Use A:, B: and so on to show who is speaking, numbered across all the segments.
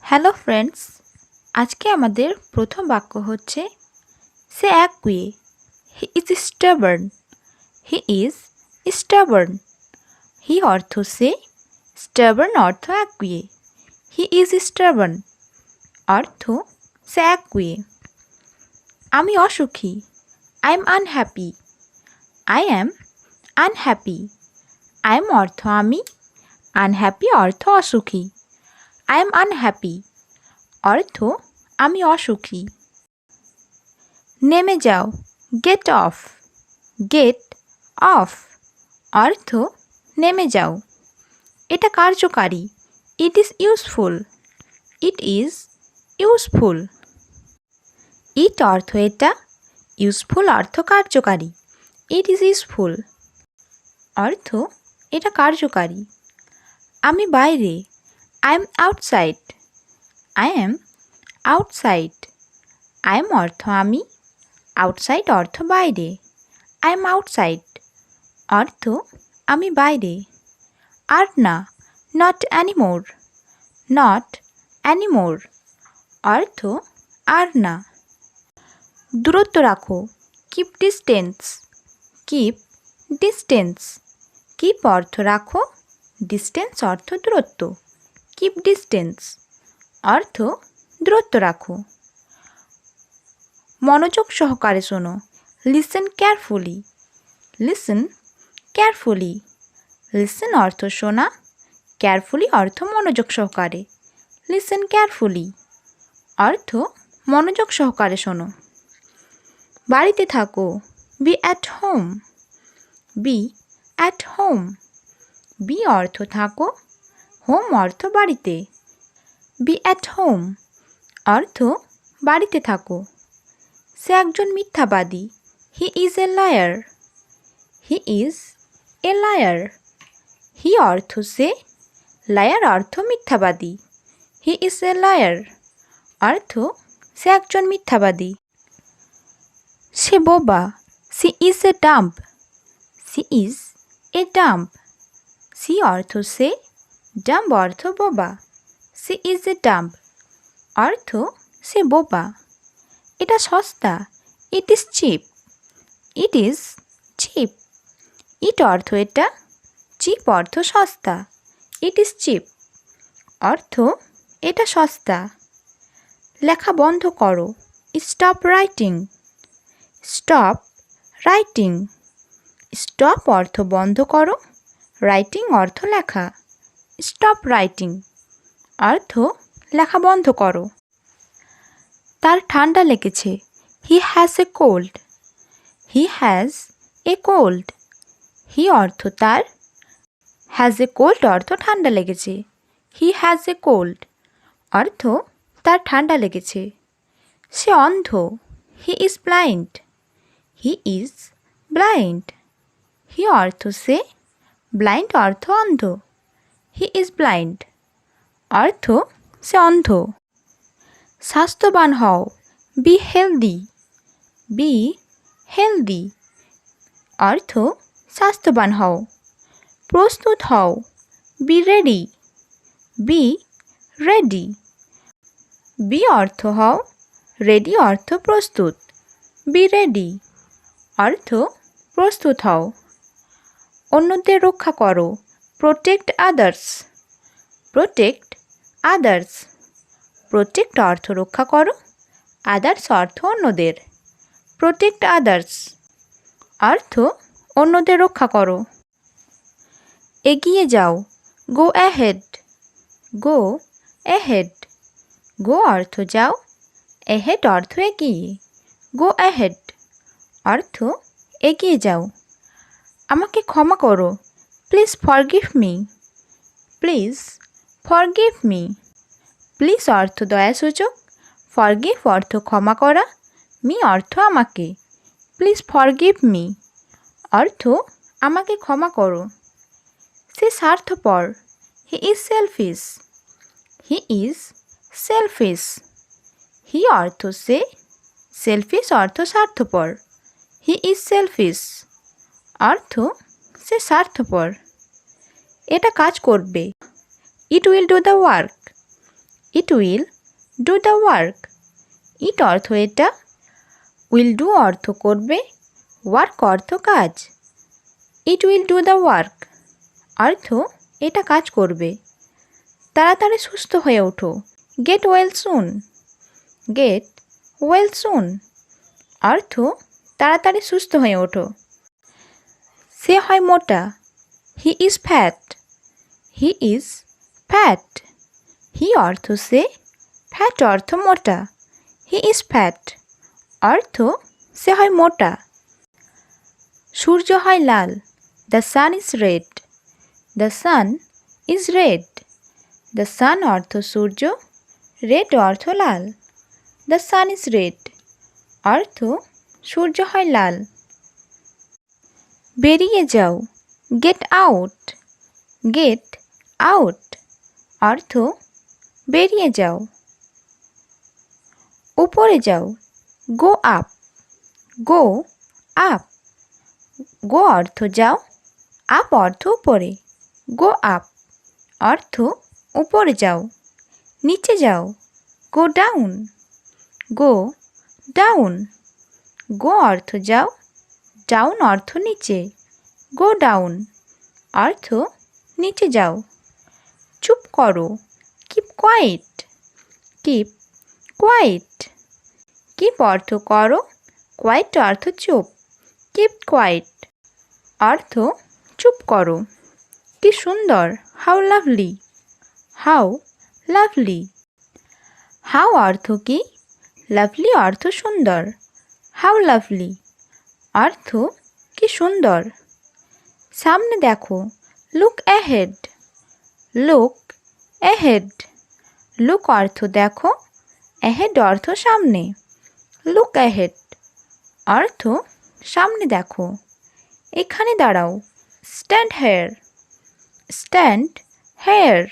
A: Hello friends, আজকে আমাদের প্রথম বাক্য হচ্ছে সে একগুঁয়ে। He is stubborn. He is stubborn. He অর্থ সে, স্টাবার্ন অর্থ একগুঁয়ে। হি ইজ স্টাবার্ন অর্থ সে একগুঁয়ে। আমি অসুখী। I am unhappy. I am unhappy. I am অর্থ আমি, আনহ্যাপি অর্থ অসুখী। আই এম আনহ্যাপি অর্থ আমি অসুখী। নেমে যাও। Gate of. গেট অফ অর্থ নেমে যাও। এটা কার্যকারী। It is useful. It is useful. It অর্থ এটা, ইউজফুল অর্থ কার্যকারী। ইট ইজ ইউজফুল অর্থ এটা কার্যকারী। আমি বাইরে। I am outside. I am outside. I am অর্থ আমি, আউটসাইড অর্থ বাইরে। আই এম আউটসাইড অর্থ আমি বাইরে। আর না, নট অ্যানিমোর। নট অ্যানিমোর অর্থ আর না। দূরত্ব রাখো। Keep distance. Keep distance. Keep অর্থ রাখো, ডিস্টেন্স অর্থ দূরত্ব। কিপ ডিস্টেন্স অর্থ দূরত্ব রাখো। মনোযোগ সহকারে শোনো। Listen carefully. Listen carefully. Listen অর্থ শোনা, কেয়ারফুলি অর্থ মনোযোগ সহকারে। লিসেন কেয়ারফুলি অর্থ মনোযোগ সহকারে শোনো। বাড়িতে থাকো। Be at home. Be at home. Be অর্থ থাকো, হোম অর্থ বাড়িতে। বি অ্যাট হোম অর্থ বাড়িতে থাকো। সে একজন মিথ্যাবাদী। He is a liar. He is a liar. He অর্থ সে, লায়ার অর্থ মিথ্যাবাদী। হি ইজ এ লায়ার অর্থ সে একজন মিথ্যাবাদী। সে বোবা। She is a dumb. She is a dumb. She অর্থ সে, ডাম্প অর্থ বোবা। সি ইজ এ ডাম্প অর্থ সে বোবা। এটা সস্তা। It is cheap. It is cheap. It অর্থ এটা, চিপ অর্থ সস্তা। ইট ইজ চিপ অর্থ এটা সস্তা। লেখা বন্ধ করো। Stop writing. Stop writing. Stop অর্থ বন্ধ করো, রাইটিং অর্থ লেখা। স্টপ রাইটিং অর্থ লেখা বন্ধ করো। তার ঠান্ডা লেগেছে। He has a cold. He has a cold. He অর্থ তার, হ্যাজ এ কোল্ড অর্থ ঠান্ডা লেগেছে। হি হ্যাজ এ কোল্ড অর্থ তার ঠান্ডা লেগেছে। সে অন্ধ। He is blind. He is blind. He অর্থ সে, ব্লাইন্ড অর্থ অন্ধ। হি ইজ ব্লাইন্ড অর্থ সে অন্ধ। স্বাস্থ্যবান হও। Be healthy. বি হেলদি অর্থ স্বাস্থ্যবান হও। প্রস্তুত হও। Be ready. Be ready. Be অর্থ হও, রেডি অর্থ প্রস্তুত। বি রেডি অর্থ প্রস্তুত হও। অন্যদের রক্ষা করো। Protect others. Protect others. Protect অর্থ রক্ষা করো, আদার্স অর্থ অন্যদের। প্রোটেক্ট আদার্স অর্থ অন্যদের রক্ষা করো। এগিয়ে যাও। Go ahead. Go ahead. গো অর্থ যাও, অ্যাহেড অর্থ এগিয়ে। গো অ্যাহেড অর্থ এগিয়ে যাও। আমাকে ক্ষমা করো। Please forgive me. Please forgive me. Please অর্থ দয়াসূচক, ফরগিভ অর্থ ক্ষমা করা, মি অর্থ আমাকে। প্লিজ ফরগিভ মি অর্থ আমাকে ক্ষমা করো। সে স্বার্থপর। He is selfish. He is selfish. He অর্থ সে, সেলফিশ অর্থ স্বার্থপর। হি ইজ সেলফিশ অর্থ সে স্বার্থপর। এটা কাজ করবে। It will do the work. It will do the work. It অর্থ এটা, will do অর্থ করবে, work অর্থ কাজ। It will do the work অর্থ এটা কাজ করবে। তাড়াতাড়ি সুস্থ হয়ে ওঠো, get well soon. Get well soon অর্থ তাড়াতাড়ি সুস্থ হয়ে ওঠো। সে হয় মোটা, he is fat. He is fat. He অর্থ সে, fat অর্থ মোটা। He is fat অর্থ সে হয় মোটা। সূর্য হয় লাল, the sun is red. The sun is red. The sun অর্থ সূর্য, red অর্থ লাল। The sun is red অর্থ সূর্য হয় লাল। বেরিয়ে যাও, get out. Get out অর্থ বেরিয়ে যাও। উপরে যাও, go up. Go up. Go অর্থ যাও, up অর্থ উপরে। Go up অর্থ উপরে যাও। নিচে যাও, go down. Go down. Go অর্থ যাও, down অর্থ নিচে। Go down অর্থ নিচে যাও। চুপ করো, keep quiet. Keep quiet. Keep অর্থ করো, quiet অর্থ চুপ। Keep quiet অর্থ চুপ করো। কি সুন্দর, how lovely. How lovely. How অর্থ কি, lovely অর্থ সুন্দর। How lovely অর্থ কি সুন্দর। সামনে দেখো, look ahead. Look ahead. Look অর্থ দেখো, ahead অর্থ সামনে। Look ahead অর্থ সামনে দেখো। এখানে দাঁড়াও, stand here. Stand here.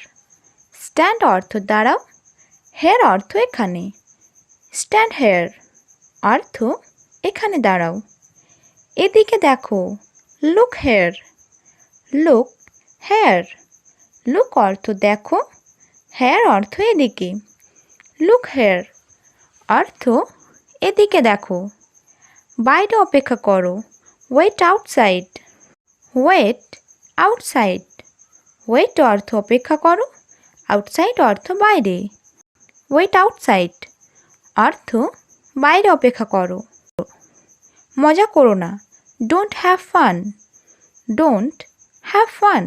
A: Stand অর্থ দাঁড়াও, here অর্থ এখানে। Stand here অর্থ এখানে দাঁড়াও। এদিকে দেখো, look here. Look here. Look অর্থ দেখো, here অর্থ এদিকে। Look here অর্থ এদিকে দেখো। বাইরে অপেক্ষা করো, wait outside. Wait outside. Wait অর্থ অপেক্ষা করো, outside অর্থ বাইরে। Wait outside অর্থ বাইরে অপেক্ষা করো। মজা করো না, don't have fun. Don't have fun.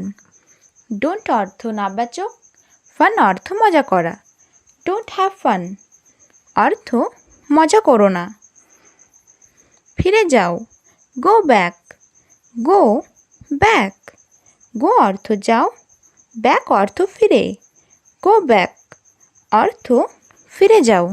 A: Don't অর্থ নাবাচক, fun অর্থ মজা করা। Don't have fun অর্থ মজা করো না। ফিরে যাও, go back. Go back. Go অর্থ যাও, back অর্থ ফিরে। Go back অর্থ ফিরে যাও।